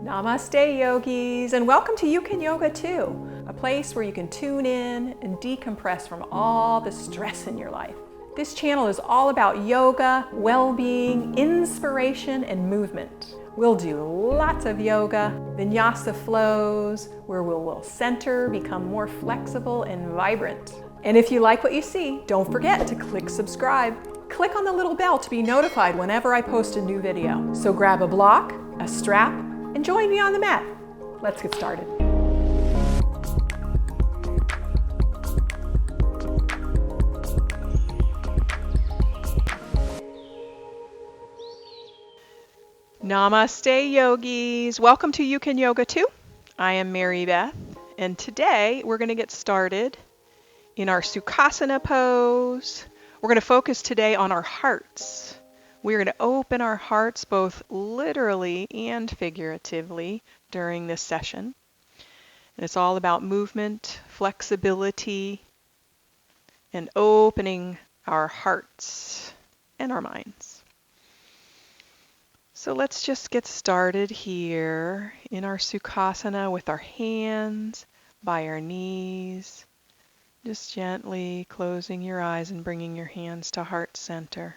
Namaste, yogis, and welcome to You Can Yoga Too, a place where you can tune in and decompress from all the stress in your life. This channel is all about yoga, well-being, inspiration, and movement. We'll do lots of yoga, vinyasa flows, where we'll center, become more flexible and vibrant. And if you like what you see, don't forget to click subscribe. Click on the little bell to be notified whenever I post a new video. So grab a block, a strap, and join me on the mat. Let's get started. Namaste, yogis. Welcome to You Can Yoga Too. I am Mary Beth, and today we're going to get started in our Sukhasana pose. We're going to focus today on our hearts. We're going to open our hearts both literally and figuratively during this session. And it's all about movement, flexibility, and opening our hearts and our minds. So let's just get started here in our Sukhasana with our hands by our knees. Just gently closing your eyes and bringing your hands to heart center.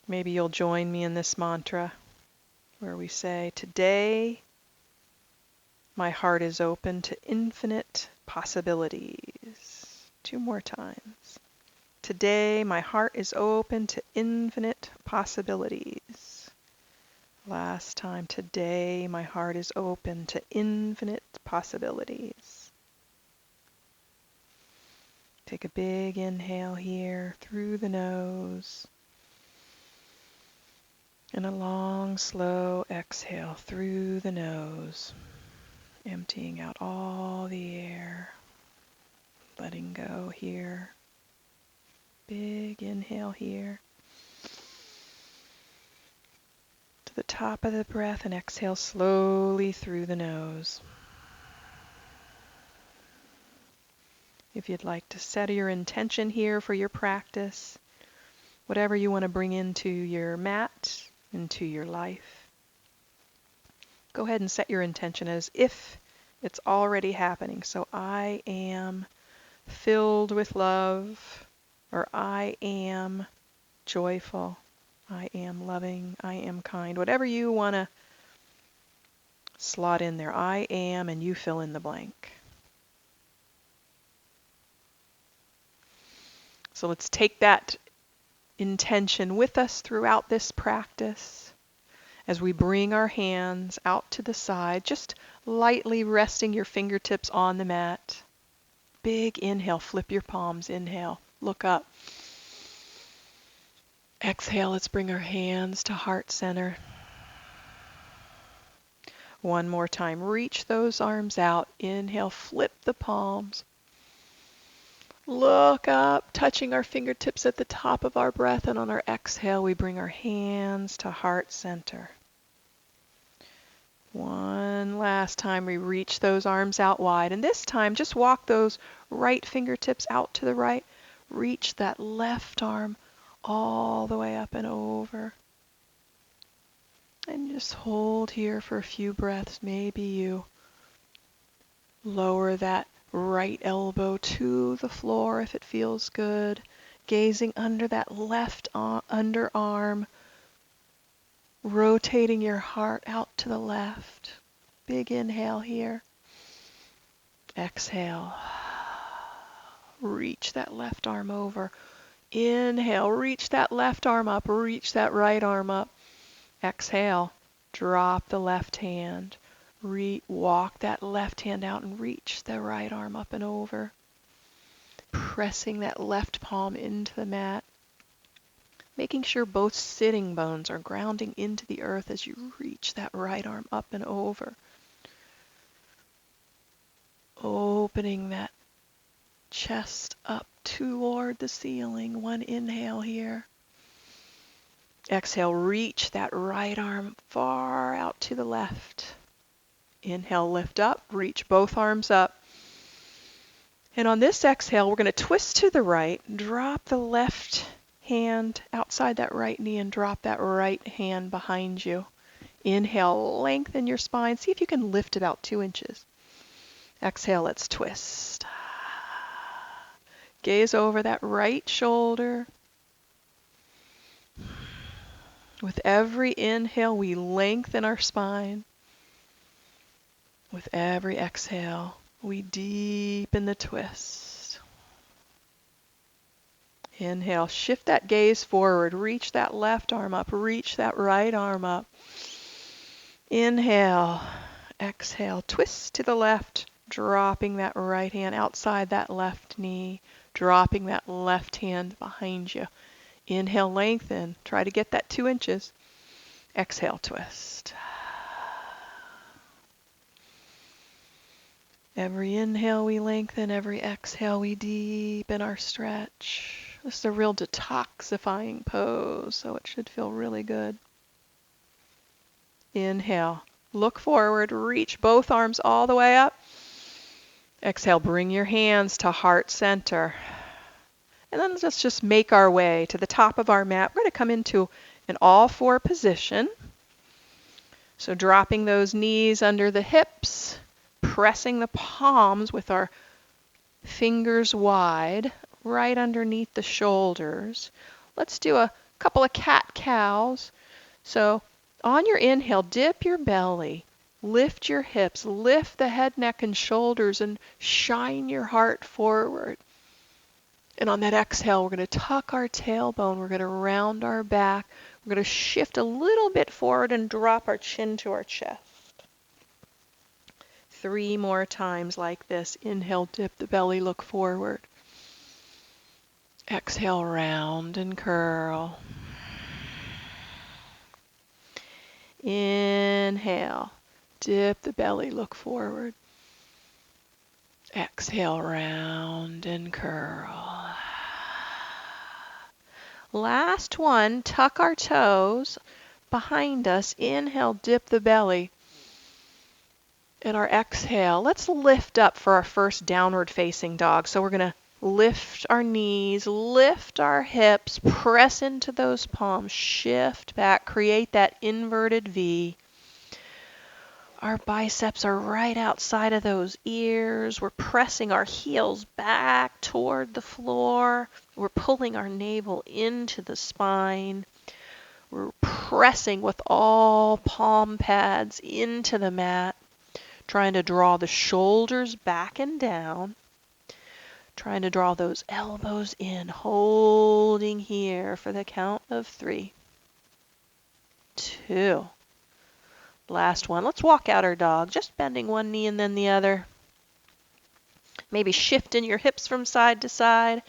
Maybe you'll join me in this mantra where we say, today my heart is open to infinite possibilities. 2 more times. Today my heart is open to infinite possibilities. Last time. Today my heart is open to infinite possibilities. Take a big inhale here through the nose. And a long, slow exhale through the nose, emptying out all the air, letting go here. Big inhale here. To the top of the breath and exhale slowly through the nose. If you'd like to set your intention here for your practice, whatever you want to bring into your mat, into your life, go ahead and set your intention as if it's already happening. So I am filled with love, or I am joyful, I am loving, I am kind. Whatever you want to slot in there, I am, and you fill in the blank. So let's take that intention with us throughout this practice as we bring our hands out to the side, just lightly resting your fingertips on the mat. Big inhale, flip your palms, inhale, look up. Exhale, let's bring our hands to heart center. One more time, reach those arms out, inhale, flip the palms. Look up, touching our fingertips at the top of our breath, and on our exhale, we bring our hands to heart center. One last time, we reach those arms out wide, and this time, just walk those right fingertips out to the right. Reach that left arm all the way up and over. And just hold here for a few breaths. Maybe you lower that right elbow to the floor if it feels good. Gazing under that left underarm. Rotating your heart out to the left. Big inhale here. Exhale. Reach that left arm over. Inhale. Reach that left arm up. Reach that right arm up. Exhale. Drop the left hand. Walk that left hand out and reach the right arm up and over. Pressing that left palm into the mat. Making sure both sitting bones are grounding into the earth as you reach that right arm up and over. Opening that chest up toward the ceiling. One inhale here. Exhale, reach that right arm far out to the left. Inhale, lift up, reach both arms up. And on this exhale, we're going to twist to the right, drop the left hand outside that right knee and drop that right hand behind you. Inhale, lengthen your spine. See if you can lift about 2 inches. Exhale, let's twist. Gaze over that right shoulder. With every inhale, we lengthen our spine. With every exhale, we deepen the twist. Inhale, shift that gaze forward. Reach that left arm up. Reach that right arm up. Inhale, exhale, twist to the left, dropping that right hand outside that left knee, dropping that left hand behind you. Inhale, lengthen. Try to get that 2 inches. Exhale, twist. Every inhale we lengthen, every exhale we deepen our stretch. This is a real detoxifying pose, so it should feel really good. Inhale, look forward, reach both arms all the way up. Exhale, bring your hands to heart center. And then let's just make our way to the top of our mat. We're going to come into an all-4 position. So dropping those knees under the hips, pressing the palms with our fingers wide, right underneath the shoulders. Let's do a couple of cat-cows. So on your inhale, dip your belly, lift your hips, lift the head, neck, and shoulders, and shine your heart forward. And on that exhale, we're going to tuck our tailbone. We're going to round our back. We're going to shift a little bit forward and drop our chin to our chest. 3 more times like this. Inhale, dip the belly, look forward. Exhale, round and curl. Inhale, dip the belly, look forward. Exhale, round and curl. Last one, tuck our toes behind us. Inhale, dip the belly. And our exhale, let's lift up for our first downward facing dog. So we're going to lift our knees, lift our hips, press into those palms, shift back, create that inverted V. Our biceps are right outside of those ears. We're pressing our heels back toward the floor. We're pulling our navel into the spine. We're pressing with all palm pads into the mat. Trying to draw the shoulders back and down. Trying to draw those elbows in, holding here for the count of 3, 2. Last one. Let's walk out our dog, just bending one knee and then the other. Maybe shifting your hips from side to side.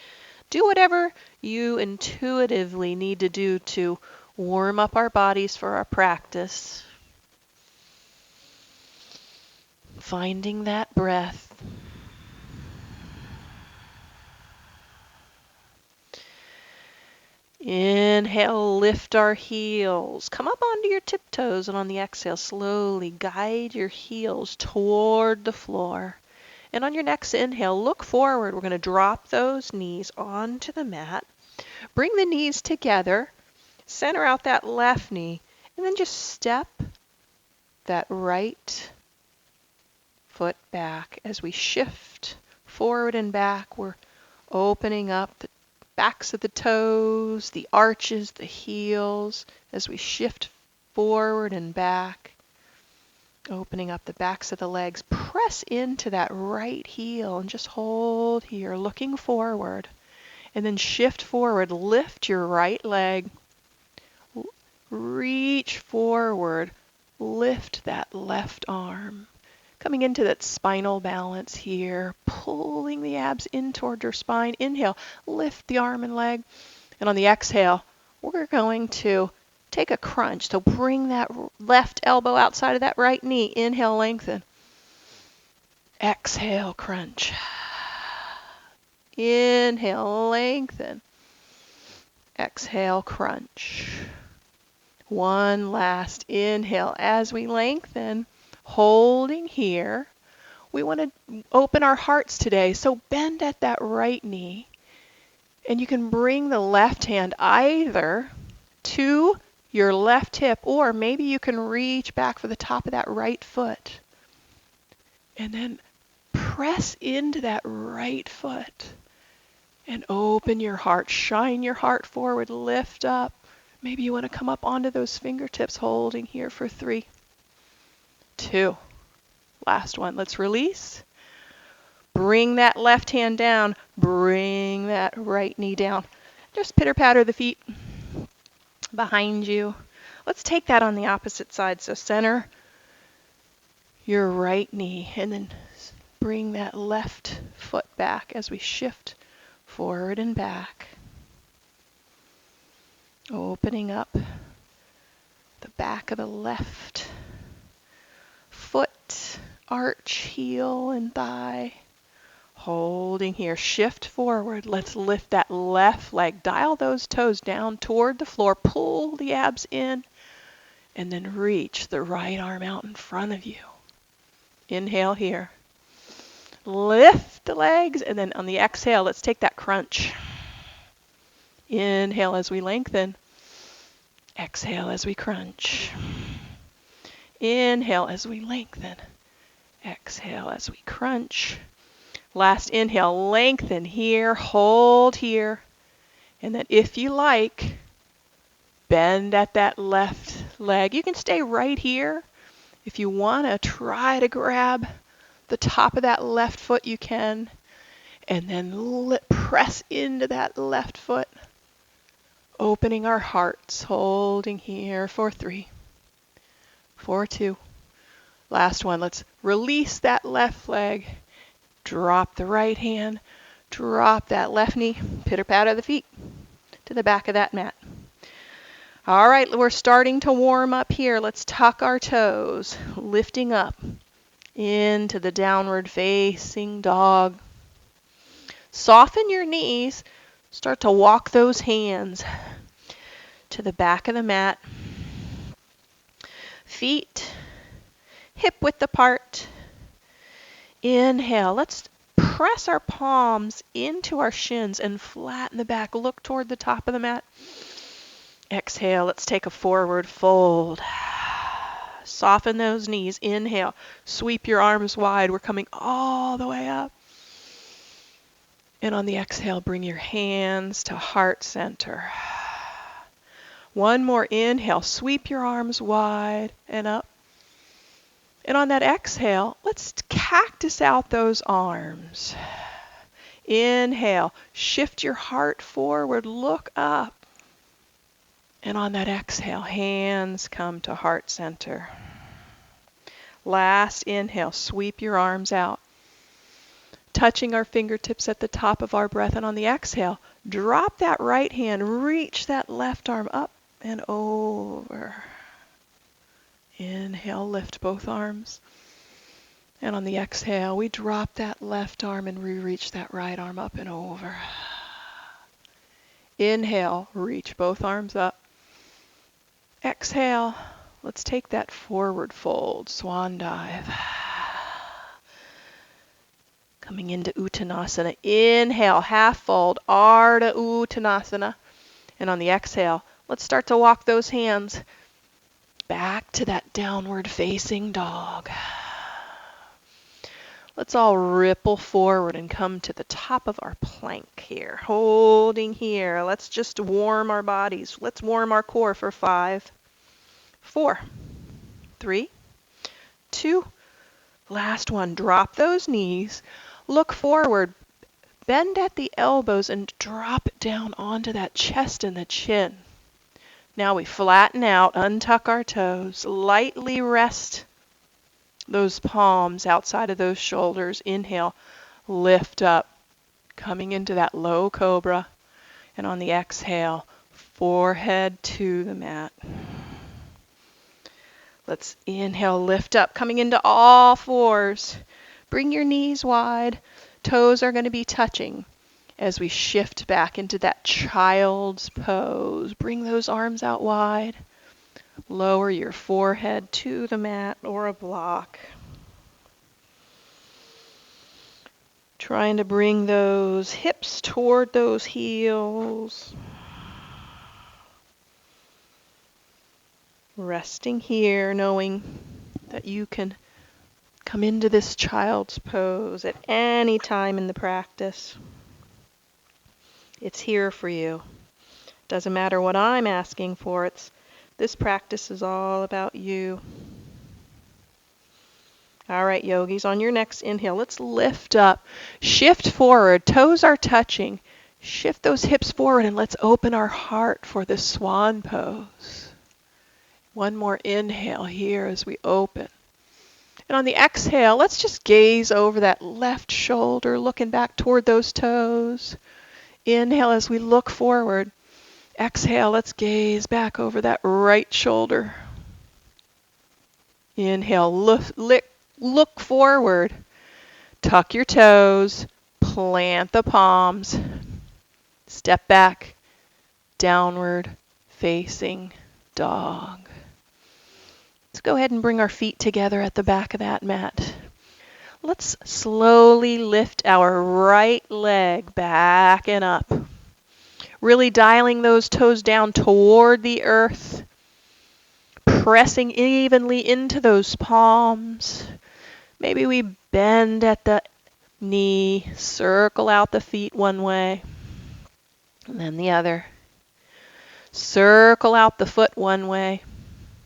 Do whatever you intuitively need to do to warm up our bodies for our practice. Finding that breath. Inhale, lift our heels. Come up onto your tiptoes, and on the exhale, slowly guide your heels toward the floor. And on your next inhale, look forward. We're going to drop those knees onto the mat. Bring the knees together. Center out that left knee. And then just step that right foot back. As we shift forward and back, we're opening up the backs of the toes, the arches, the heels, as we shift forward and back, opening up the backs of the legs. Press into that right heel and just hold here, looking forward. And then shift forward, lift your right leg, reach forward, lift that left arm. Coming into that spinal balance here, pulling the abs in toward your spine. Inhale, lift the arm and leg. And on the exhale, we're going to take a crunch. So bring that left elbow outside of that right knee. Inhale, lengthen. Exhale, crunch. Inhale, lengthen. Exhale, crunch. One last inhale as we lengthen. Holding here. We want to open our hearts today, so bend at that right knee. And you can bring the left hand either to your left hip, or maybe you can reach back for the top of that right foot. And then press into that right foot and open your heart. Shine your heart forward, lift up. Maybe you want to come up onto those fingertips, holding here for 3, 2. Last one. Let's release. Bring that left hand down. Bring that right knee down. Just pitter-patter the feet behind you. Let's take that on the opposite side. So center your right knee and then bring that left foot back as we shift forward and back. Opening up the back of the left foot, arch, heel, and thigh. Holding here, shift forward. Let's lift that left leg. Dial those toes down toward the floor. Pull the abs in and then reach the right arm out in front of you. Inhale here. Lift the legs, and then on the exhale, let's take that crunch. Inhale as we lengthen. Exhale as we crunch. Inhale as we lengthen. Exhale as we crunch. Last inhale, lengthen here, hold here. And then if you like, bend at that left leg. You can stay right here. If you want to try to grab the top of that left foot, you can. And then press into that left foot. Opening our hearts, holding here for 3, for 2. Last one, let's release that left leg. Drop the right hand, drop that left knee, pitter-patter the feet to the back of that mat. All right, we're starting to warm up here. Let's tuck our toes, lifting up into the downward facing dog. Soften your knees. Start to walk those hands to the back of the mat. Feet hip width apart. Inhale. Let's press our palms into our shins and flatten the back. Look toward the top of the mat. Exhale. Let's take a forward fold. Soften those knees. Inhale. Sweep your arms wide. We're coming all the way up. And on the exhale, bring your hands to heart center. One more inhale. Sweep your arms wide and up. And on that exhale, let's cactus out those arms. Inhale, shift your heart forward, look up. And on that exhale, hands come to heart center. Last inhale, sweep your arms out. Touching our fingertips at the top of our breath. And on the exhale, drop that right hand, reach that left arm up and over. Inhale, lift both arms. And on the exhale, we drop that left arm and we reach that right arm up and over. Inhale, reach both arms up. Exhale, let's take that forward fold, swan dive. Coming into Uttanasana. Inhale, half fold, Ardha Uttanasana. And on the exhale, let's start to walk those hands back to that downward facing dog. Let's all ripple forward and come to the top of our plank here. Holding here. Let's just warm our bodies. Let's warm our core for 5, 4, 3, 2. Last one. Drop those knees. Look forward. Bend at the elbows and drop it down onto that chest and the chin. Now we flatten out, untuck our toes, lightly rest those palms outside of those shoulders. Inhale, lift up, coming into that low cobra. And on the exhale, forehead to the mat. Let's inhale, lift up, coming into all fours. Bring your knees wide. Toes are going to be touching as we shift back into that child's pose. Bring those arms out wide. Lower your forehead to the mat or a block. Trying to bring those hips toward those heels. Resting here, knowing that you can come into this child's pose at any time in the practice. It's here for you. Doesn't matter what I'm asking for. This practice is all about you. All right, yogis, on your next inhale, let's lift up. Shift forward. Toes are touching. Shift those hips forward and let's open our heart for the swan pose. One more inhale here as we open. And on the exhale, let's just gaze over that left shoulder, looking back toward those toes. Inhale as we look forward. Exhale, let's gaze back over that right shoulder. Inhale, look forward. Tuck your toes, plant the palms, step back, downward facing dog. Let's go ahead and bring our feet together at the back of that mat. Let's slowly lift our right leg back and up. Really dialing those toes down toward the earth, pressing evenly into those palms. Maybe we bend at the knee, circle out the feet one way, and then the other. Circle out the foot one way,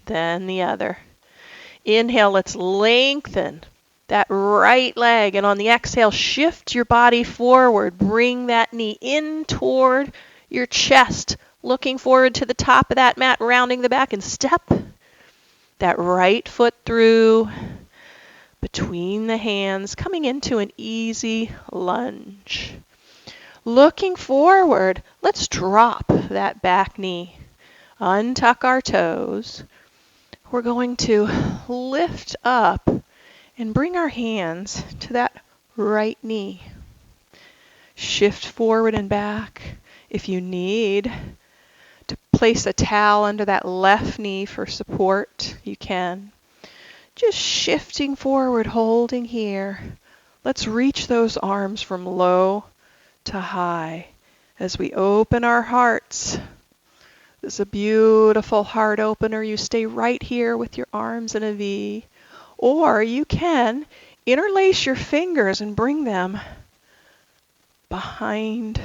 then the other. Inhale, let's lengthen that right leg, and on the exhale, shift your body forward. Bring that knee in toward your chest, looking forward to the top of that mat, rounding the back, and step that right foot through between the hands, coming into an easy lunge. Looking forward, let's drop that back knee. Untuck our toes. We're going to lift up and bring our hands to that right knee. Shift forward and back. If you need to place a towel under that left knee for support, you can. Just shifting forward, holding here. Let's reach those arms from low to high as we open our hearts. This is a beautiful heart opener. You stay right here with your arms in a V. Or you can interlace your fingers and bring them behind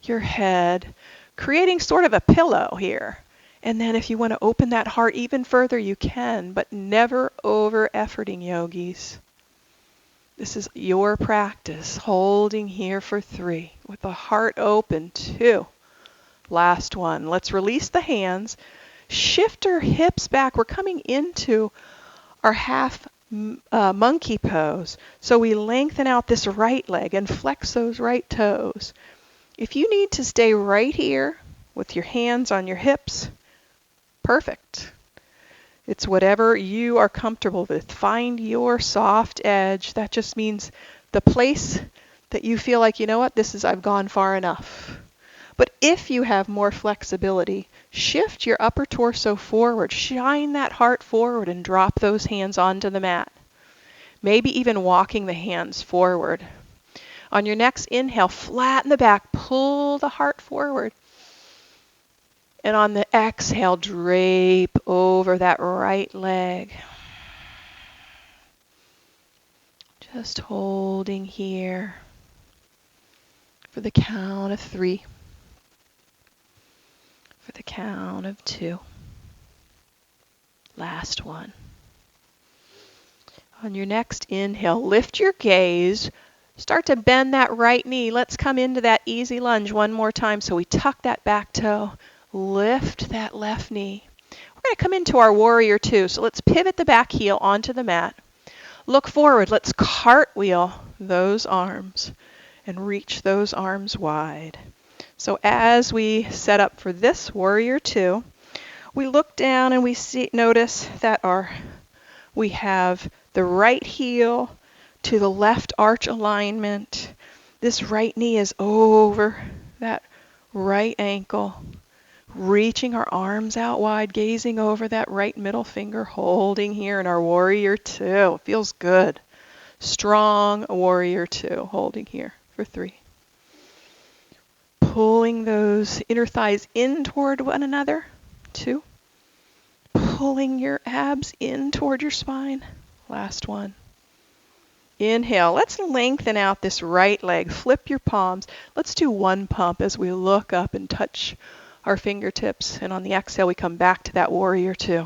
your head, creating sort of a pillow here. And then if you want to open that heart even further, you can, but never over-efforting, yogis. This is your practice, holding here for 3, with the heart open, 2. Last one. Let's release the hands. Shift our hips back. We're coming into our half monkey pose. So we lengthen out this right leg and flex those right toes. If you need to stay right here with your hands on your hips, perfect. It's whatever you are comfortable with. Find your soft edge. That just means the place that you feel like, you know what, I've gone far enough. But if you have more flexibility, shift your upper torso forward. Shine that heart forward and drop those hands onto the mat. Maybe even walking the hands forward. On your next inhale, flatten the back, pull the heart forward. And on the exhale, drape over that right leg. Just holding here for the count of 3. For the count of 2. Last one. On your next inhale, lift your gaze. Start to bend that right knee. Let's come into that easy lunge one more time. So we tuck that back toe. Lift that left knee. We're going to come into our warrior 2. So let's pivot the back heel onto the mat. Look forward. Let's cartwheel those arms and reach those arms wide. So as we set up for this warrior 2, we look down and we notice that we have the right heel to the left arch alignment. This right knee is over that right ankle. Reaching our arms out wide, gazing over that right middle finger, holding here in our warrior 2. It feels good. Strong warrior 2, holding here for 3. Pulling those inner thighs in toward one another, 2. Pulling your abs in toward your spine, last 1. Inhale. Let's lengthen out this right leg. Flip your palms. Let's do 1 pump as we look up and touch our fingertips. And on the exhale, we come back to that warrior 2.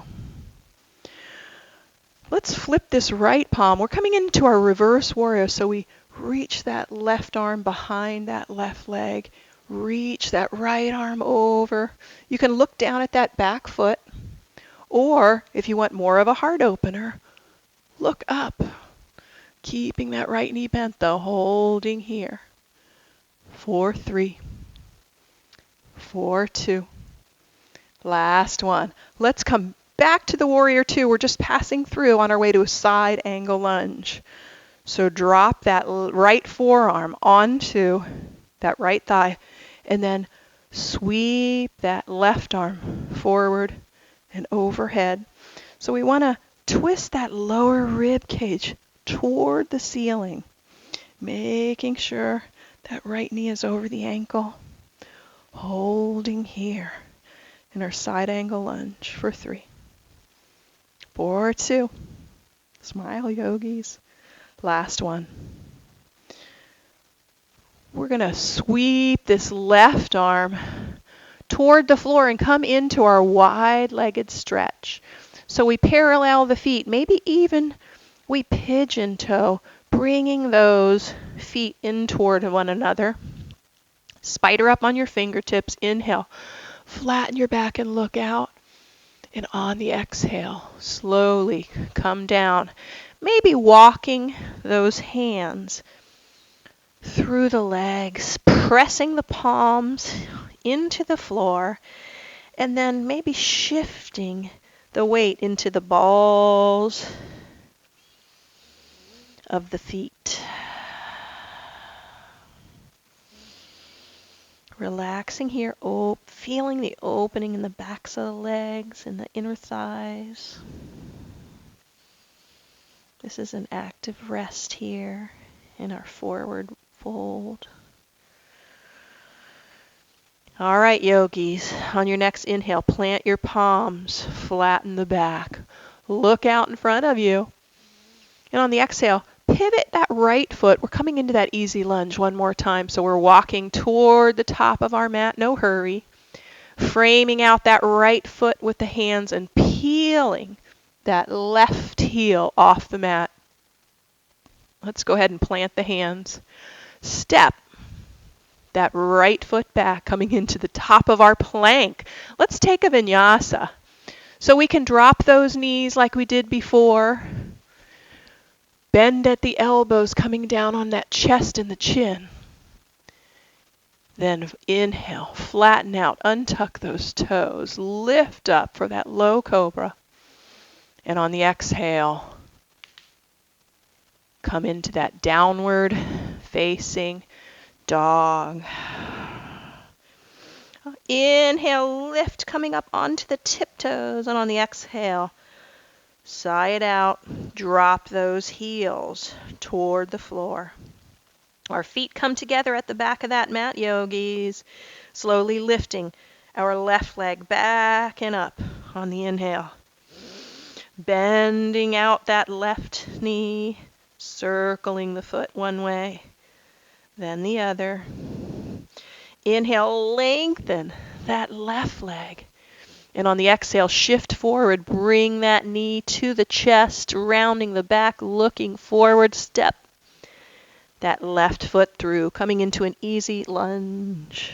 Let's flip this right palm. We're coming into our reverse warrior, so we reach that left arm behind that left leg. Reach that right arm over. You can look down at that back foot, or if you want more of a heart opener, look up. Keeping that right knee bent though, holding here. 4, 3, 4, 2. Last 1. Let's come back to the warrior 2. We're just passing through on our way to a side angle lunge. So drop that right forearm onto that right thigh and then sweep that left arm forward and overhead. So we want to twist that lower rib cage toward the ceiling, making sure that right knee is over the ankle, holding here in our side angle lunge for 3, 4, 2. Smile, yogis. Last 1. We're going to sweep this left arm toward the floor and come into our wide-legged stretch. So we parallel the feet, maybe even we pigeon toe, bringing those feet in toward one another. Spider up on your fingertips. Inhale. Flatten your back and look out. And on the exhale, slowly come down. Maybe walking those hands through the legs, pressing the palms into the floor, and then maybe shifting the weight into the balls of the feet. Relaxing here, feeling the opening in the backs of the legs and the inner thighs. This is an active rest here in our forward fold. All right, yogis, on your next inhale, plant your palms, flatten the back, look out in front of you. And on the exhale, pivot that right foot. We're coming into that easy lunge one more time. So we're walking toward the top of our mat, no hurry. Framing out that right foot with the hands and peeling that left heel off the mat. Let's go ahead and plant the hands. Step that right foot back, coming into the top of our plank. Let's take a vinyasa. So we can drop those knees like we did before. Bend at the elbows, coming down on that chest and the chin. Then inhale, flatten out, untuck those toes, lift up for that low cobra. And on the exhale, come into that downward facing dog. Inhale, lift, coming up onto the tiptoes. And on the exhale, sigh it out, drop those heels toward the floor. Our feet come together at the back of that mat, yogis. Slowly lifting our left leg back and up on the inhale. Bending out that left knee, circling the foot one way, then the other. Inhale, lengthen that left leg. And on the exhale, shift forward, bring that knee to the chest, rounding the back, looking forward, step that left foot through, coming into an easy lunge.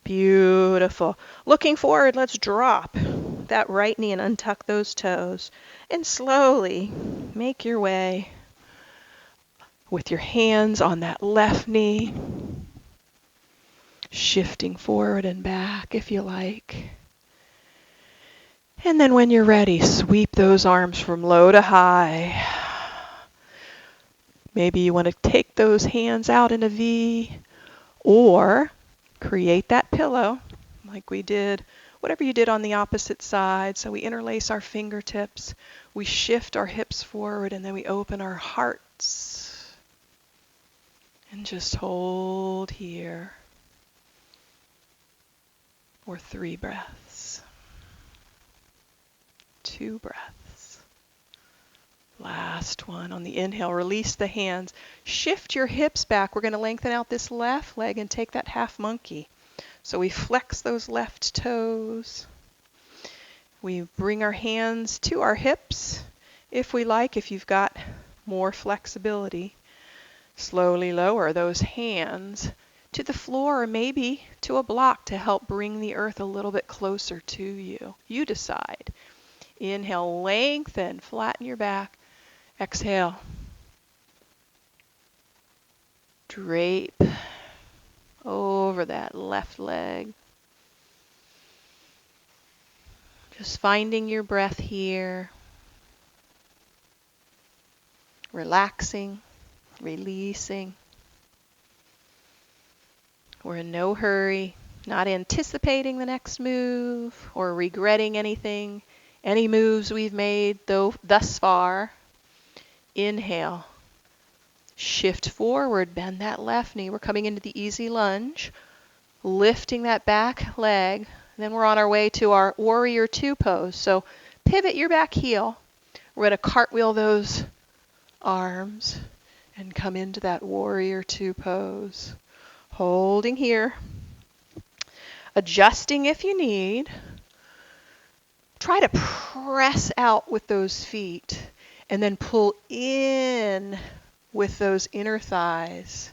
Beautiful. Looking forward, let's drop that right knee and untuck those toes. And slowly make your way with your hands on that left knee, shifting forward and back if you like. And then when you're ready, sweep those arms from low to high. Maybe you want to take those hands out in a V, or create that pillow like we did whatever you did on the opposite side. So we interlace our fingertips, we shift our hips forward, and then we open our hearts. And just hold here for 3 breaths. 2 breaths. Last one. On the inhale, release the hands. Shift your hips back. We're going to lengthen out this left leg and take that half monkey. So we flex those left toes. We bring our hands to our hips if we like, if you've got more flexibility. Slowly lower those hands to the floor or maybe to a block to help bring the earth a little bit closer to you. You decide. Inhale, lengthen, flatten your back. Exhale. Drape over that left leg. Just finding your breath here. Relaxing, releasing. We're in no hurry, not anticipating the next move or regretting anything, any moves we've made thus far. Inhale. Shift forward, bend that left knee. We're coming into the easy lunge, lifting that back leg. Then we're on our way to our warrior 2 pose. So pivot your back heel. We're going to cartwheel those arms and come into that warrior 2 pose. Holding here. Adjusting if you need. Try to press out with those feet and then pull in with those inner thighs.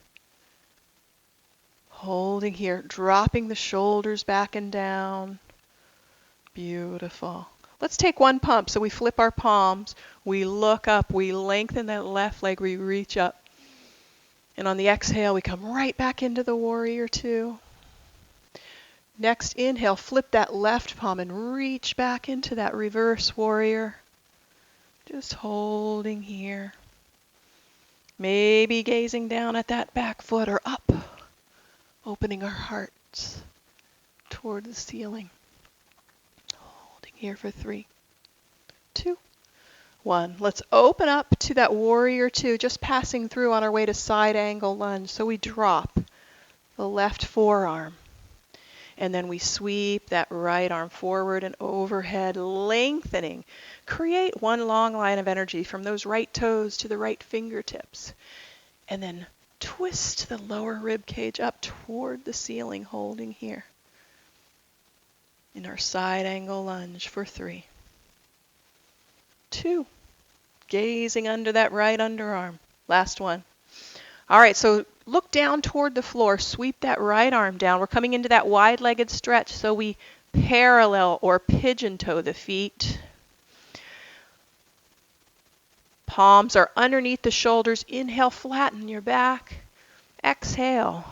Holding here, dropping the shoulders back and down. Beautiful. Let's take one pump. So we flip our palms, we look up, we lengthen that left leg, we reach up. And on the exhale, we come right back into the warrior 2. Next inhale, flip that left palm and reach back into that reverse warrior. Just holding here. Maybe gazing down at that back foot or up, opening our hearts toward the ceiling. Holding here for 3, 2, 1. Let's open up to that warrior 2, just passing through on our way to side angle lunge. So we drop the left forearm. And then we sweep that right arm forward and overhead, lengthening. Create one long line of energy from those right toes to the right fingertips. And then twist the lower rib cage up toward the ceiling, holding here. In our side angle lunge for 3, 2. Gazing under that right underarm. Last one. All right, so look down toward the floor. Sweep that right arm down. We're coming into that wide-legged stretch, so we parallel or pigeon toe the feet. Palms are underneath the shoulders. Inhale, flatten your back. Exhale,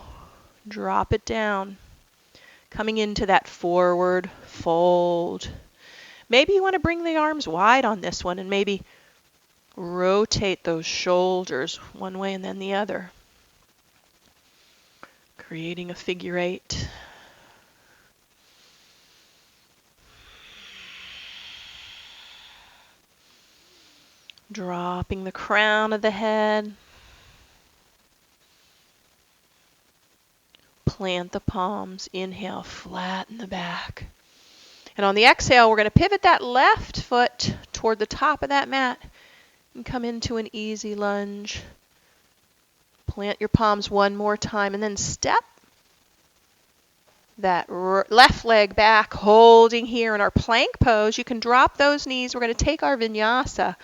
drop it down. Coming into that forward fold. Maybe you want to bring the arms wide on this one and maybe rotate those shoulders one way and then the other. Creating a figure 8. Dropping the crown of the head. Plant the palms. Inhale, flatten the back. And on the exhale, we're going to pivot that left foot toward the top of that mat and come into an easy lunge. Plant your palms one more time and then step that left leg back, holding here in our plank pose. You can drop those knees. We're going to take our vinyasa.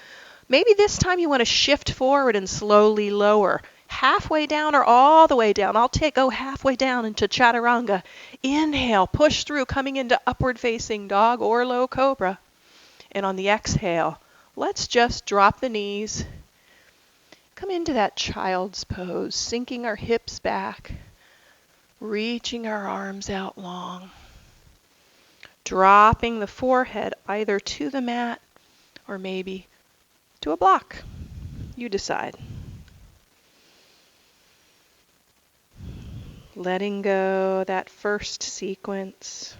Maybe this time you want to shift forward and slowly lower. Halfway down or all the way down. I'll go halfway down into chaturanga. Inhale, push through, coming into upward facing dog or low cobra. And on the exhale, let's just drop the knees. Come into that child's pose, sinking our hips back, reaching our arms out long. Dropping the forehead either to the mat or maybe to a block. You decide. Letting go that first sequence.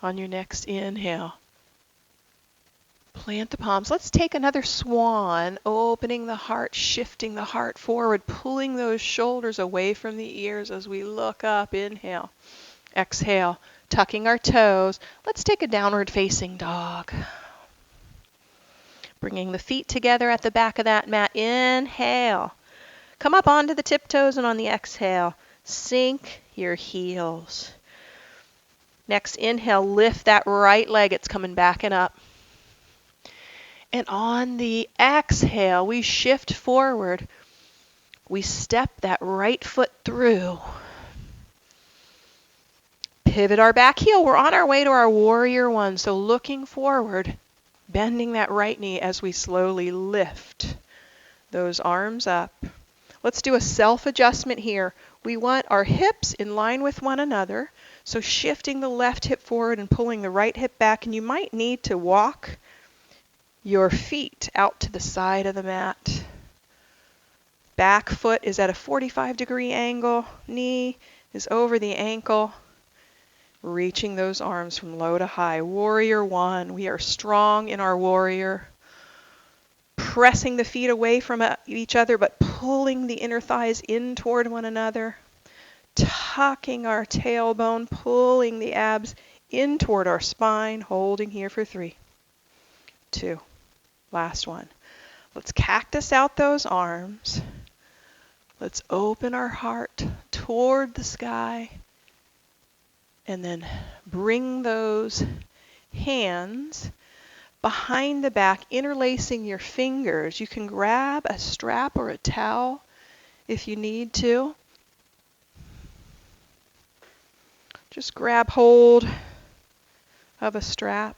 On your next inhale, plant the palms. Let's take another swan, opening the heart, shifting the heart forward, pulling those shoulders away from the ears as we look up. Inhale. Exhale, tucking our toes. Let's take a downward facing dog. Bringing the feet together at the back of that mat. Inhale. Come up onto the tiptoes, and on the exhale, sink your heels. Next inhale, lift that right leg. It's coming back and up. And on the exhale, we shift forward. We step that right foot through. Pivot our back heel. We're on our way to our warrior one. So looking forward, bending that right knee as we slowly lift those arms up. Let's do a self-adjustment here. We want our hips in line with one another. So shifting the left hip forward and pulling the right hip back. And you might need to walk your feet out to the side of the mat. Back foot is at a 45-degree angle. Knee is over the ankle. Reaching those arms from low to high. Warrior one. We are strong in our warrior. Pressing the feet away from each other, but pulling the inner thighs in toward one another. Tucking our tailbone, pulling the abs in toward our spine. Holding here for 3, 2. Last one. Let's cactus out those arms. Let's open our heart toward the sky. And then bring those hands behind the back, interlacing your fingers. You can grab a strap or a towel if you need to. Just grab hold of a strap.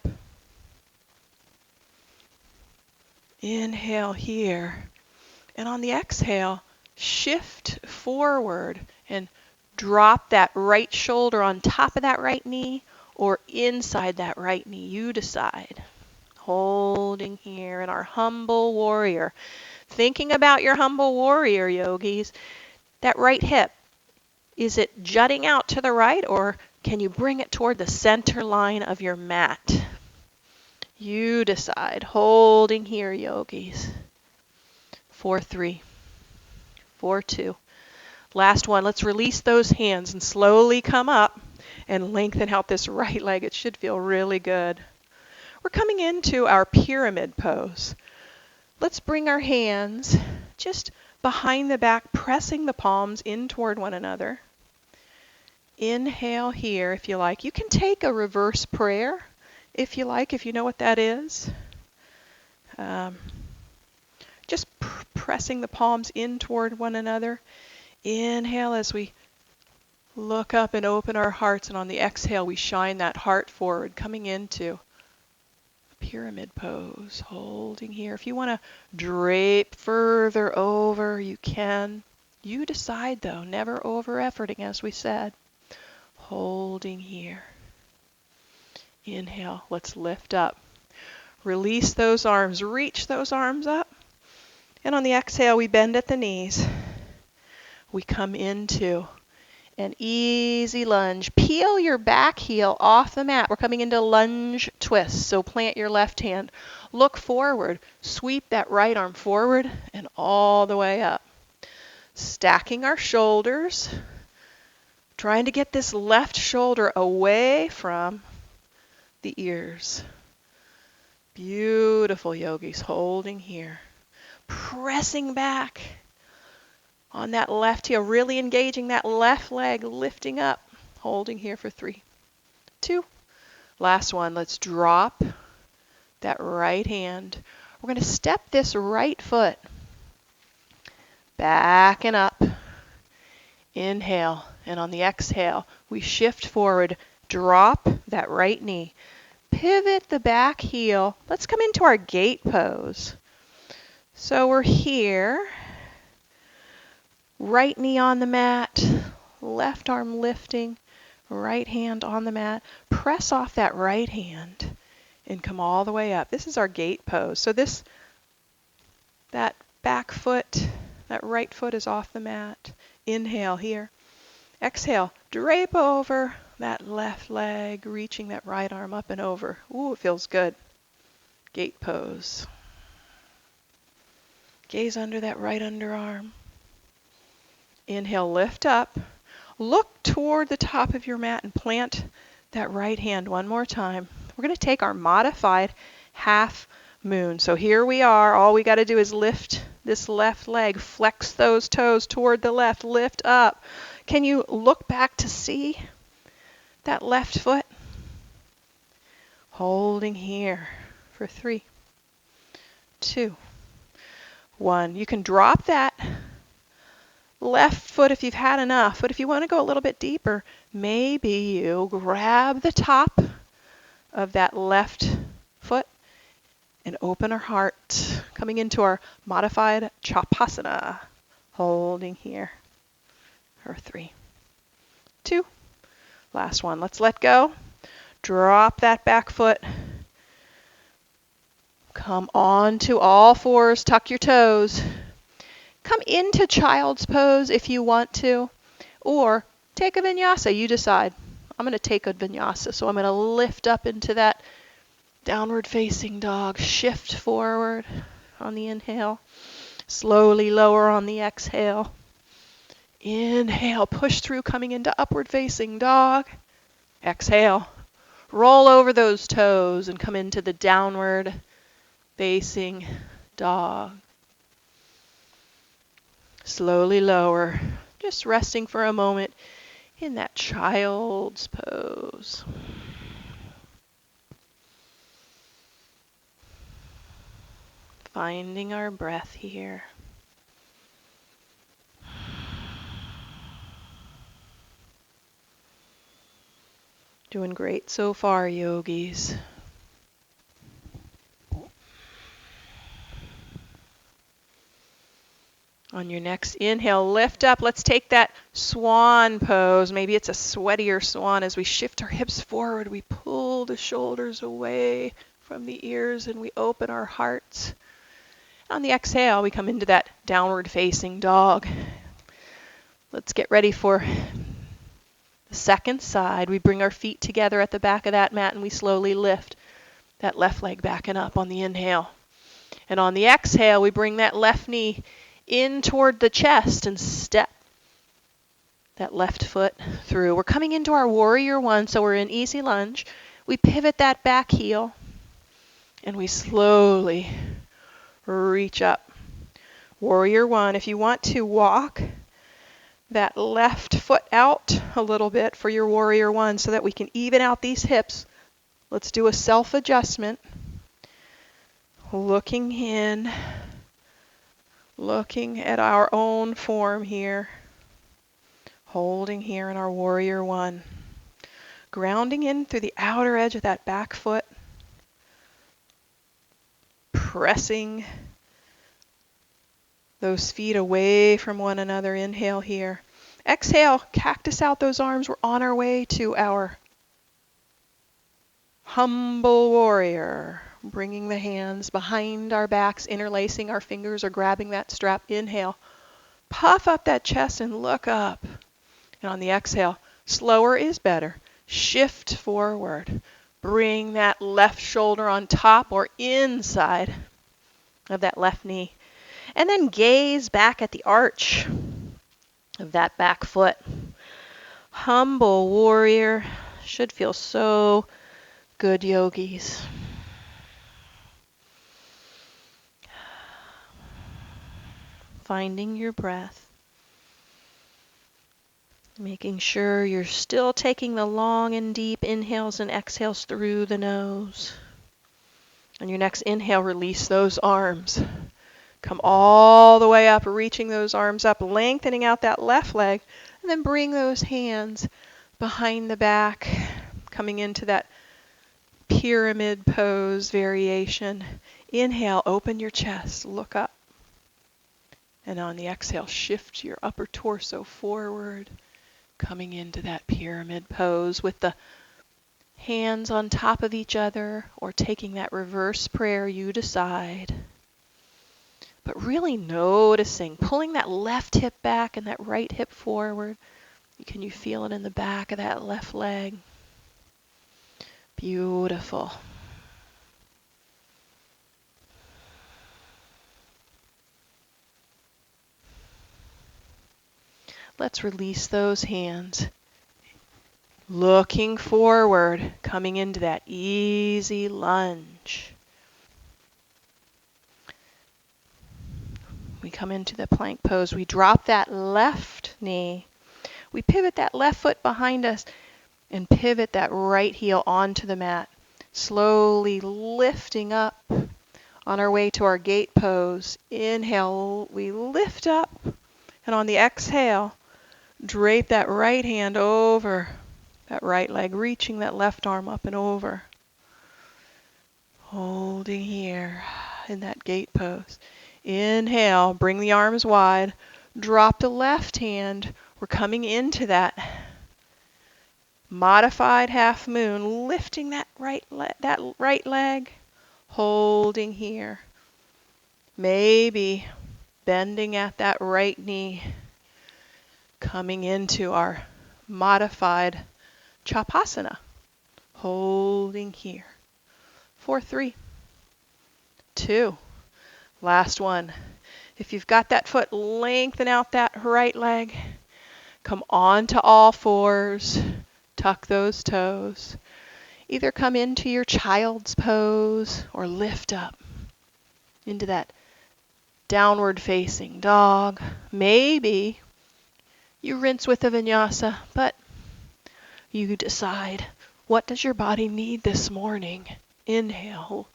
Inhale here. And on the exhale, shift forward and drop that right shoulder on top of that right knee or inside that right knee. You decide. Holding here in our humble warrior. Thinking about your humble warrior, yogis. That right hip, is it jutting out to the right, or can you bring it toward the center line of your mat? You decide. Holding here, yogis. 4, 3, 4, 2. Last one. Let's release those hands and slowly come up and lengthen out this right leg. It should feel really good. We're coming into our pyramid pose. Let's bring our hands just behind the back, pressing the palms in toward one another. Inhale here if you like. You can take a reverse prayer if you like, if you know what that is. Just pressing the palms in toward one another. Inhale as we look up and open our hearts, and on the exhale we shine that heart forward, coming into pyramid pose. Holding here. If you want to drape further over, you can. You decide though, never over-efforting as we said. Holding here. Inhale, let's lift up. Release those arms, reach those arms up. And on the exhale, we bend at the knees. We come into an easy lunge. Peel your back heel off the mat. We're coming into lunge twist. So plant your left hand. Look forward. Sweep that right arm forward and all the way up. Stacking our shoulders. Trying to get this left shoulder away from the ears. Beautiful, yogis. Holding here. Pressing back on that left heel, really engaging that left leg, lifting up, holding here for 3, 2. Last one, let's drop that right hand. We're going to step this right foot back and up. Inhale, and on the exhale, we shift forward, drop that right knee, pivot the back heel. Let's come into our gate pose. So we're here. Right knee on the mat, left arm lifting, right hand on the mat. Press off that right hand and come all the way up. This is our gate pose. So that back foot, that right foot is off the mat. Inhale here. Exhale, drape over, that left leg, reaching that right arm up and over. Ooh, it feels good. Gate pose. Gaze under that right underarm. Inhale, lift up. Look toward the top of your mat and plant that right hand one more time. We're going to take our modified half moon. So here we are. All we got to do is lift this left leg, flex those toes toward the left, lift up. Can you look back to see that left foot? Holding here for 3, 2, 1. You can drop that left foot if you've had enough, but if you want to go a little bit deeper, maybe you grab the top of that left foot and open our heart, coming into our modified Chapasana, holding here for 3, 2, last one. Let's let go. Drop that back foot. Come on to all fours, tuck your toes. Come into child's pose if you want to, or take a vinyasa, you decide. I'm going to take a vinyasa, so I'm going to lift up into that downward facing dog, shift forward on the inhale, slowly lower on the exhale. Inhale, push through, coming into upward facing dog. Exhale, roll over those toes and come into the downward facing dog. Slowly lower, just resting for a moment in that child's pose. Finding our breath here. Doing great so far, yogis. On your next inhale, lift up. Let's take that swan pose. Maybe it's a sweatier swan. As we shift our hips forward, we pull the shoulders away from the ears and we open our hearts. On the exhale, we come into that downward facing dog. Let's get ready for the second side. We bring our feet together at the back of that mat and we slowly lift that left leg back and up on the inhale. And on the exhale, we bring that left knee in toward the chest and step that left foot through. We're coming into our warrior one, so we're in easy lunge. We pivot that back heel and we slowly reach up. Warrior one. If you want to walk that left foot out a little bit for your warrior one so that we can even out these hips, let's do a self-adjustment. Looking in. Looking at our own form here, holding here in our warrior one, grounding in through the outer edge of that back foot, pressing those feet away from one another. Inhale here. Exhale, cactus out those arms. We're on our way to our humble warrior. Bringing the hands behind our backs, interlacing our fingers or grabbing that strap. Inhale. Puff up that chest and look up. And on the exhale, slower is better. Shift forward. Bring that left shoulder on top or inside of that left knee. And then gaze back at the arch of that back foot. Humble warrior. Should feel so good, yogis. Finding your breath. Making sure you're still taking the long and deep inhales and exhales through the nose. On your next inhale, release those arms. Come all the way up, reaching those arms up, lengthening out that left leg, and then bring those hands behind the back, coming into that pyramid pose variation. Inhale, open your chest, look up. And on the exhale, shift your upper torso forward, coming into that pyramid pose with the hands on top of each other or taking that reverse prayer, you decide. But really noticing, pulling that left hip back and that right hip forward, Can you feel it in the back of that left leg? Beautiful. Let's release those hands. Looking forward, coming into that easy lunge. We come into the plank pose. We drop that left knee. We pivot that left foot behind us and pivot that right heel onto the mat. Slowly lifting up on our way to our gate pose. Inhale, we lift up. And on the exhale, drape that right hand over that right leg, reaching that left arm up and over. Holding here in that gate pose. Inhale, bring the arms wide. Drop the left hand. We're coming into that modified half moon, lifting that right leg, holding here. Maybe bending at that right knee, coming into our modified Chapasana, holding here. 4, 3, 2, last one. If you've got that foot, lengthen out that right leg. Come on to all fours. Tuck those toes. Either come into your child's pose or lift up into that downward facing dog. Maybe you rinse with a vinyasa, but you decide, what does your body need this morning? Inhale,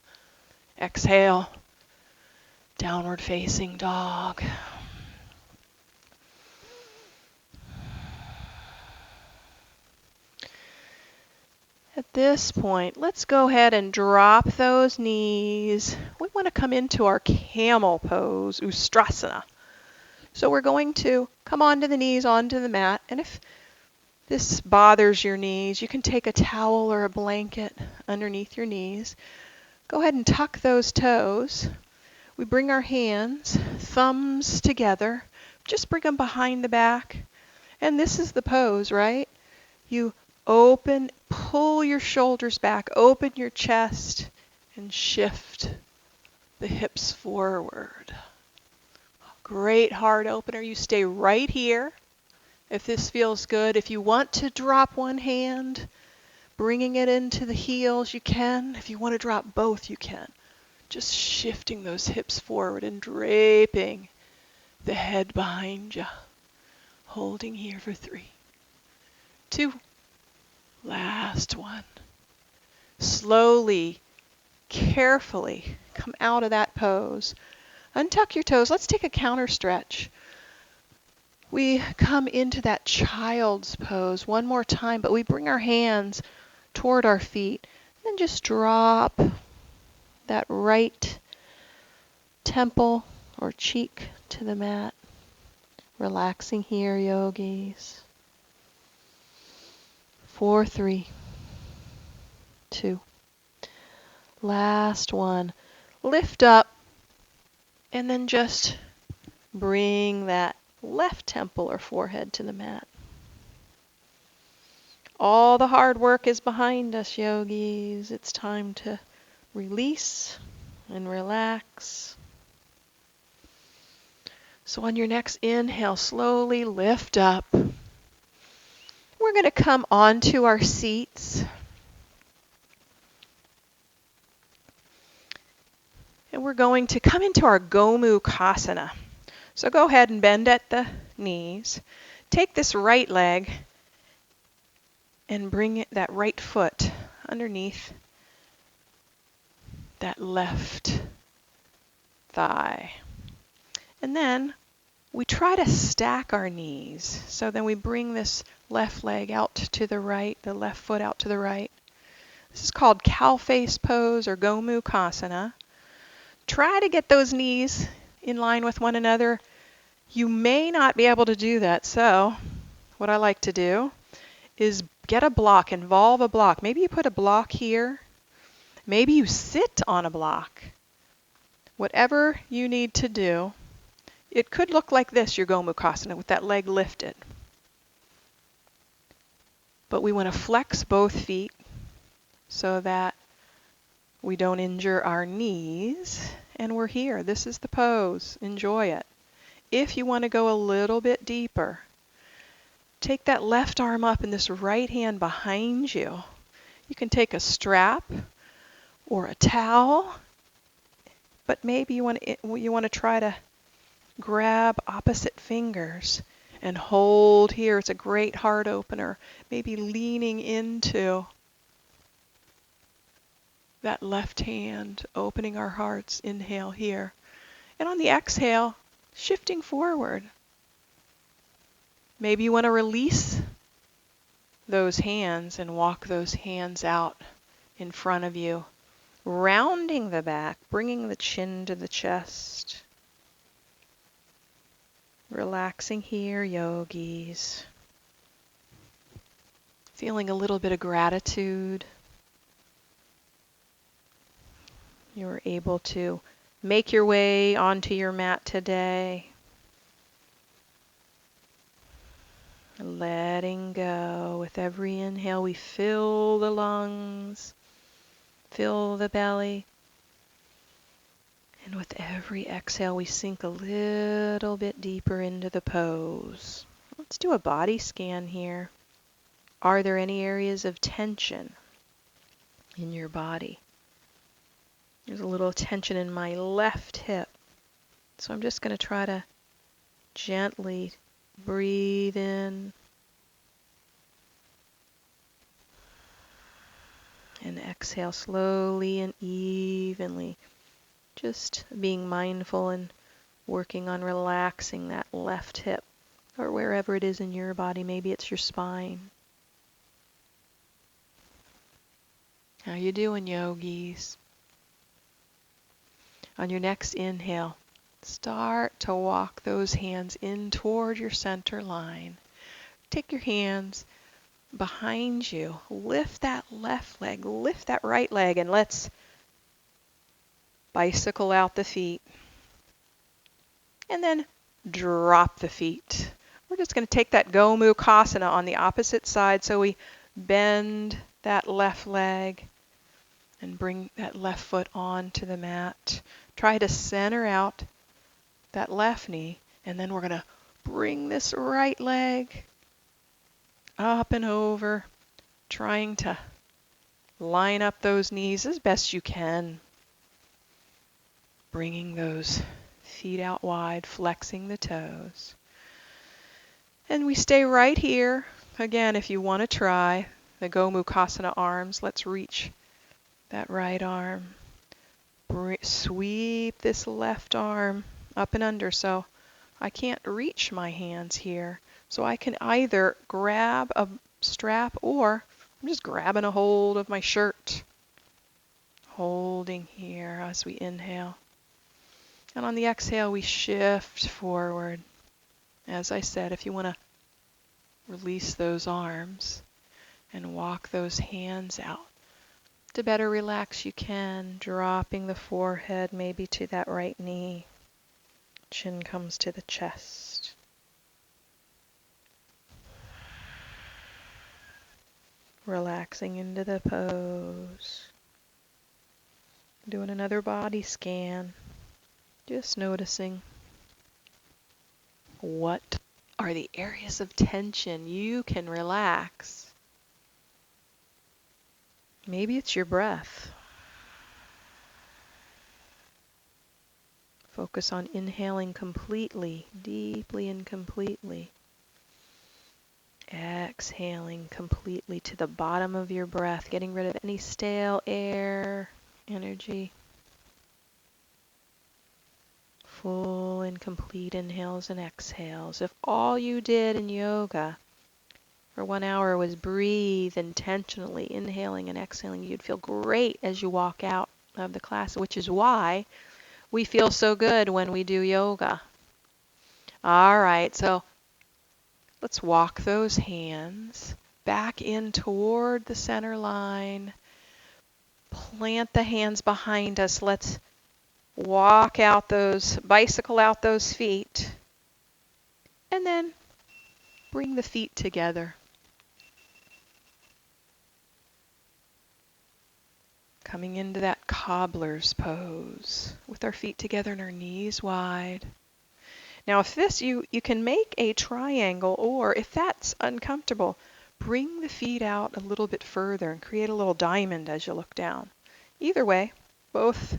exhale, downward facing dog. At this point, let's go ahead and drop those knees. We want to come into our camel pose, Ustrasana. So we're going to come onto the knees, onto the mat, and if this bothers your knees, you can take a towel or a blanket underneath your knees. Go ahead and tuck those toes. We bring our hands, thumbs together, just bring them behind the back. And this is the pose, right? You open, pull your shoulders back, open your chest, and shift the hips forward. Great heart opener. You stay right here if this feels good. If you want to drop one hand, bringing it into the heels, you can. If you want to drop both, you can. Just shifting those hips forward and draping the head behind you. Holding here for 3, 2, last one. Slowly, carefully come out of that pose. Untuck your toes. Let's take a counter stretch. We come into that child's pose one more time, but we bring our hands toward our feet. And just drop that right temple or cheek to the mat. Relaxing here, yogis. 4, 3, 2. Last one. Lift up and then just bring that left temple or forehead to the mat. All the hard work is behind us, yogis. It's time to release and relax. So on your next inhale, slowly lift up. We're going to come onto our seats. And we're going to come into our Gomukhasana. So go ahead and bend at the knees. Take this right leg and bring that right foot underneath that left thigh. And then we try to stack our knees. So then we bring this left leg out to the right, the left foot out to the right. This is called cow face pose or Gomukhasana. Try to get those knees in line with one another. You may not be able to do that, so what I like to do is get a block, involve a block. Maybe you put a block here. Maybe you sit on a block. Whatever you need to do. It could look like this, your Gomukhasana, with that leg lifted. But we want to flex both feet so that we don't injure our knees. And we're here. This is the pose. Enjoy it. If you want to go a little bit deeper, take that left arm up and this right hand behind you. You can take a strap or a towel, but maybe you want to try to grab opposite fingers and hold here. It's a great heart opener. Maybe leaning into that left hand, opening our hearts. Inhale here. And on the exhale, shifting forward. Maybe you want to release those hands and walk those hands out in front of you, rounding the back, bringing the chin to the chest. Relaxing here, yogis. Feeling a little bit of gratitude. You were able to make your way onto your mat today. Letting go. With every inhale, we fill the lungs, fill the belly. And with every exhale, we sink a little bit deeper into the pose. Let's do a body scan here. Are there any areas of tension in your body? There's a little tension in my left hip. So I'm just going to try to gently breathe in and exhale slowly and evenly. Just being mindful and working on relaxing that left hip or wherever it is in your body. Maybe it's your spine. How you doing, yogis? On your next inhale, start to walk those hands in toward your center line. Take your hands behind you. Lift that left leg, lift that right leg, and let's bicycle out the feet. And then drop the feet. We're just going to take that Gomukhasana on the opposite side, so we bend that left leg and bring that left foot onto the mat. Try to center out that left knee, and then we're going to bring this right leg up and over, trying to line up those knees as best you can. Bringing those feet out wide, flexing the toes. And we stay right here. Again, if you want to try the Gomukhasana arms, let's reach that right arm. Sweep this left arm up and under, so I can't reach my hands here. So I can either grab a strap or I'm just grabbing a hold of my shirt. Holding here as we inhale. And on the exhale, we shift forward. As I said, if you want to release those arms and walk those hands out, to better relax, you can, dropping the forehead maybe to that right knee. Chin comes to the chest. Relaxing into the pose. Doing another body scan. Just noticing what are the areas of tension you can relax. Maybe it's your breath. Focus on inhaling completely, deeply and completely. Exhaling completely to the bottom of your breath, getting rid of any stale air, energy. Full and complete inhales and exhales. If all you did in yoga for 1 hour was breathe intentionally, inhaling and exhaling, you'd feel great as you walk out of the class, which is why we feel so good when we do yoga. All right, so let's walk those hands back in toward the center line. Plant the hands behind us. Let's bicycle out those feet. And then bring the feet together. Coming into that cobbler's pose with our feet together and our knees wide. Now if this, you can make a triangle, or if that's uncomfortable, bring the feet out a little bit further and create a little diamond as you look down. Either way, both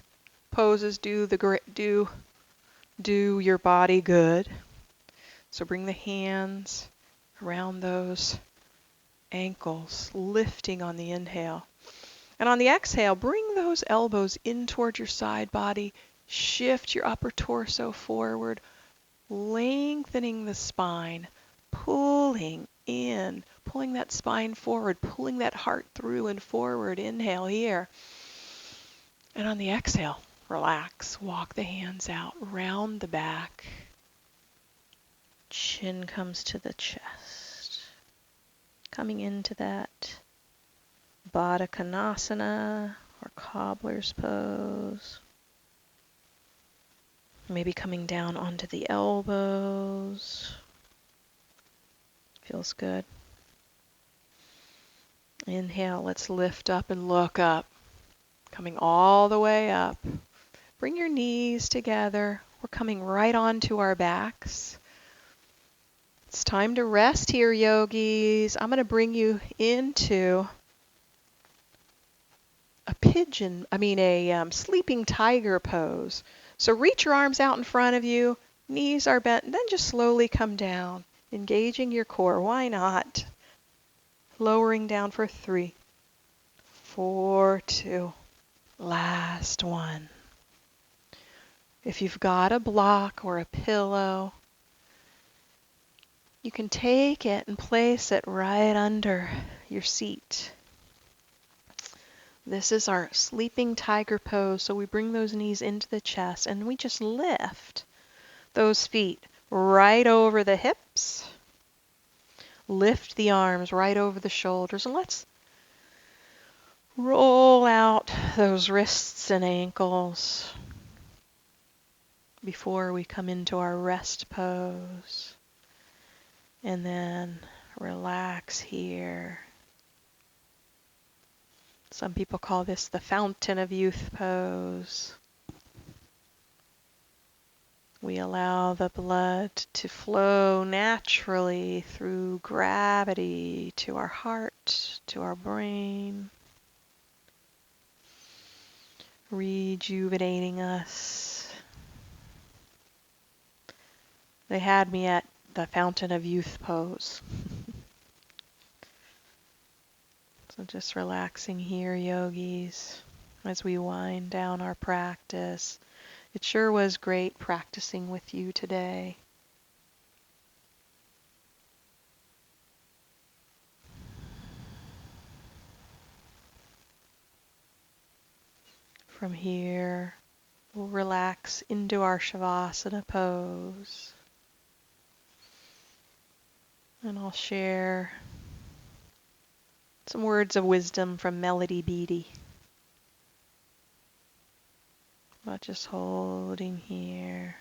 poses do your body good. So bring the hands around those ankles, lifting on the inhale. And on the exhale, bring those elbows in toward your side body. Shift your upper torso forward, lengthening the spine, pulling in, pulling that spine forward, pulling that heart through and forward. Inhale here. And on the exhale, relax. Walk the hands out, round the back. Chin comes to the chest. Coming into that Baddha Konasana or cobbler's pose. Maybe coming down onto the elbows. Feels good. Inhale, let's lift up and look up. Coming all the way up. Bring your knees together. We're coming right onto our backs. It's time to rest here, yogis. I'm going to bring you into a sleeping tiger pose. So reach your arms out in front of you, knees are bent, and then just slowly come down, engaging your core. Why not? Lowering down for 3, 4, 2, last one. If you've got a block or a pillow, you can take it and place it right under your seat. This is our sleeping tiger pose, so we bring those knees into the chest and we just lift those feet right over the hips. Lift the arms right over the shoulders, and let's roll out those wrists and ankles before we come into our rest pose. And then relax here. Some people call this the fountain of youth pose. We allow the blood to flow naturally through gravity to our heart, to our brain, rejuvenating us. They had me at the fountain of youth pose. So just relaxing here, yogis, as we wind down our practice. It sure was great practicing with you today. From here, we'll relax into our Shavasana pose. And I'll share some words of wisdom from Melody Beattie. About just holding here.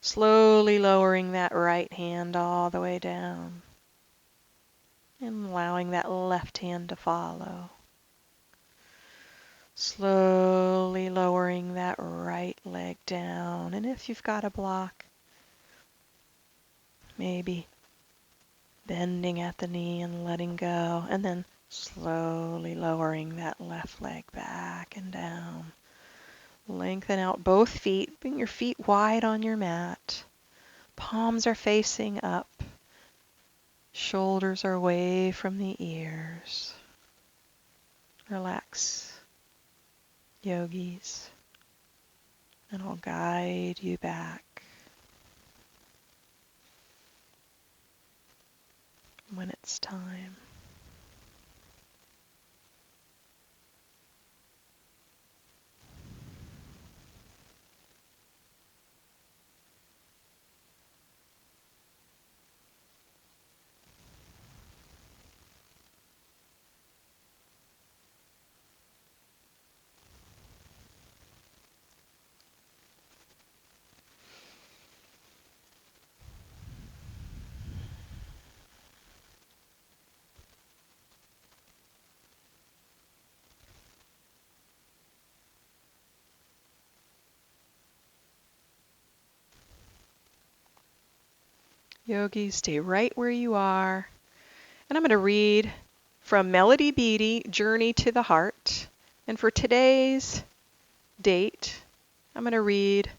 Slowly lowering that right hand all the way down. And allowing that left hand to follow. Slowly lowering that right leg down. And if you've got a block, maybe bending at the knee and letting go. And then slowly lowering that left leg back and down. Lengthen out both feet. Bring your feet wide on your mat. Palms are facing up. Shoulders are away from the ears. Relax, yogis, and I'll guide you back when it's time. Yogis, stay right where you are. And I'm going to read from Melody Beattie, Journey to the Heart. And for today's date, I'm going to read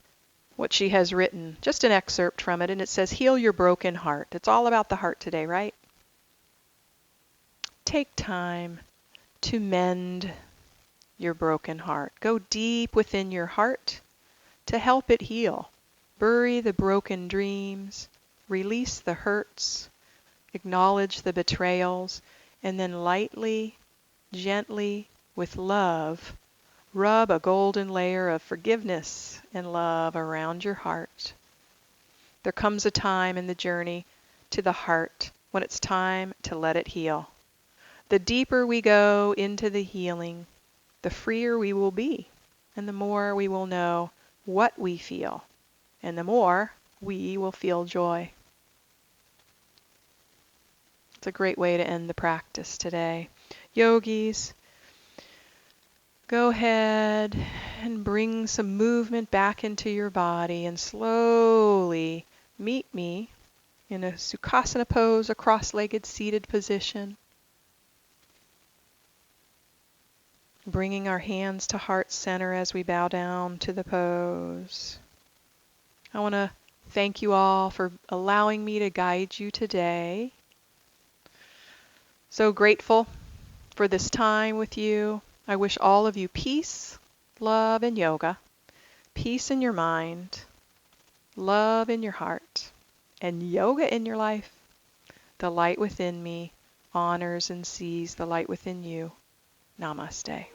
what she has written, just an excerpt from it, and it says, Heal your broken heart. It's all about the heart today, right? Take time to mend your broken heart. Go deep within your heart to help it heal. Bury the broken dreams, release the hurts, acknowledge the betrayals, and then lightly, gently, with love, rub a golden layer of forgiveness and love around your heart. There comes a time in the journey to the heart when it's time to let it heal. The deeper we go into the healing, the freer we will be, and the more we will know what we feel, and the more we will feel joy. It's a great way to end the practice today. Yogis, go ahead and bring some movement back into your body and slowly meet me in a Sukhasana pose, a cross-legged seated position. Bringing our hands to heart center as we bow down to the pose. I want to thank you all for allowing me to guide you today. So grateful for this time with you. I wish all of you peace, love, and yoga. Peace in your mind, love in your heart, and yoga in your life. The light within me honors and sees the light within you. Namaste.